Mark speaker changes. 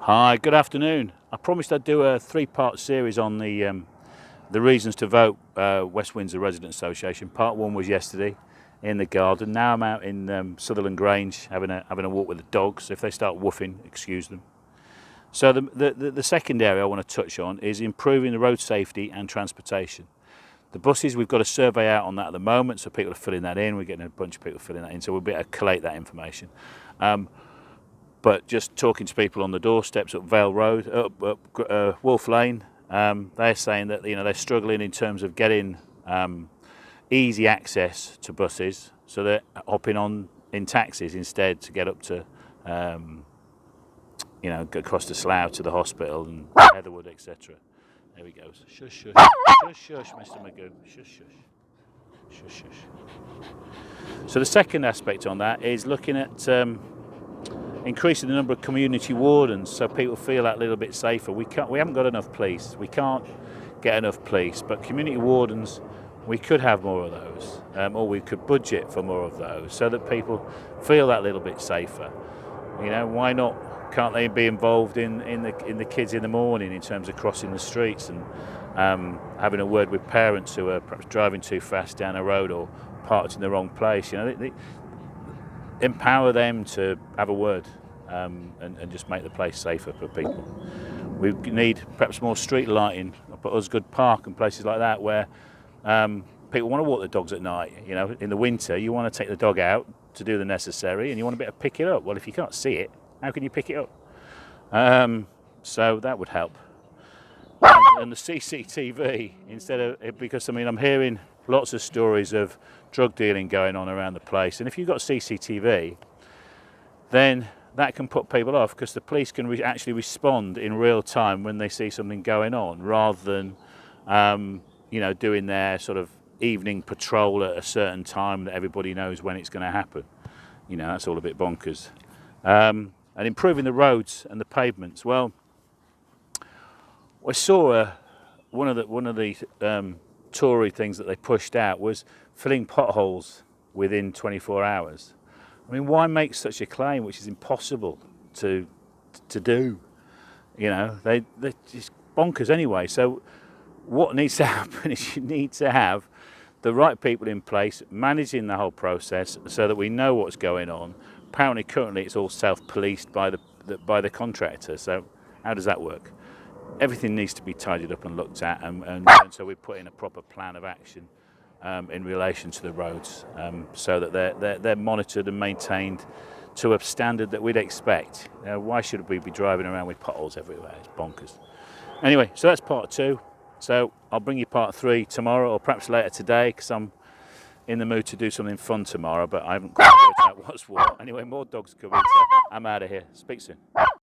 Speaker 1: Hi, good afternoon. I promised I'd do a three-part series on the reasons to vote West Windsor Resident Association. Part one was yesterday in the garden. Now I'm out in Sutherland Grange having a walk with the dogs. If they start woofing, excuse them. So the second area I want to touch on is improving the road safety and transportation. The buses, we've got a survey out on that at the moment, so people are filling that in. We're getting a bunch of people filling that in, so we'll be able to collate that information. But just talking to people on the doorsteps up Vale Road, up Wolf Lane, they're saying that they're struggling in terms of getting easy access to buses, so they're hopping on in taxis instead to get up to across the Slough to the hospital and Heatherwood, etc. There he goes. Shush, shush, shush, shush, Mr. Magoo. Shush, shush, shush, shush. So the second aspect on that is looking at increasing the number of community wardens, so people feel that little bit safer. We haven't got enough police. We can't get enough police, but community wardens, we could have more of those, or we could budget for more of those, so that people feel that little bit safer. Why not? Can't they be involved in the kids in the morning in terms of crossing the streets and having a word with parents who are perhaps driving too fast down a road or parked in the wrong place? They empower them to have a word and just make the place safer for people. We need perhaps more street lighting up at Osgood Park and places like that where people want to walk the dogs at night. In the winter you want to take the dog out to do the necessary and you want to be able to pick it up. Well, if you can't see it, how can you pick it up? So that would help. And the CCTV, because I'm hearing lots of stories of drug dealing going on around the place, and if you've got CCTV, then that can put people off, because the police can actually respond in real time when they see something going on, rather than doing their sort of evening patrol at a certain time that everybody knows when it's going to happen. That's all a bit bonkers. And improving the roads and the pavements. Well, I saw one of the Tory things that they pushed out was filling potholes within 24 hours. I mean, why make such a claim which is impossible to do? They're just bonkers anyway. So what needs to happen is you need to have the right people in place managing the whole process so that we know what's going on. Apparently, currently, it's all self-policed by the contractor. So how does that work? Everything needs to be tidied up and looked at, and so we put in a proper plan of action in relation to the roads, so that they're monitored and maintained to a standard that we'd expect. Why should we be driving around with potholes everywhere? It's bonkers. Anyway, so that's part two. So I'll bring you part three tomorrow, or perhaps later today, because I'm in the mood to do something fun tomorrow, but I haven't quite worked out what's what. Anyway, more dogs coming, so I'm out of here. Speak soon.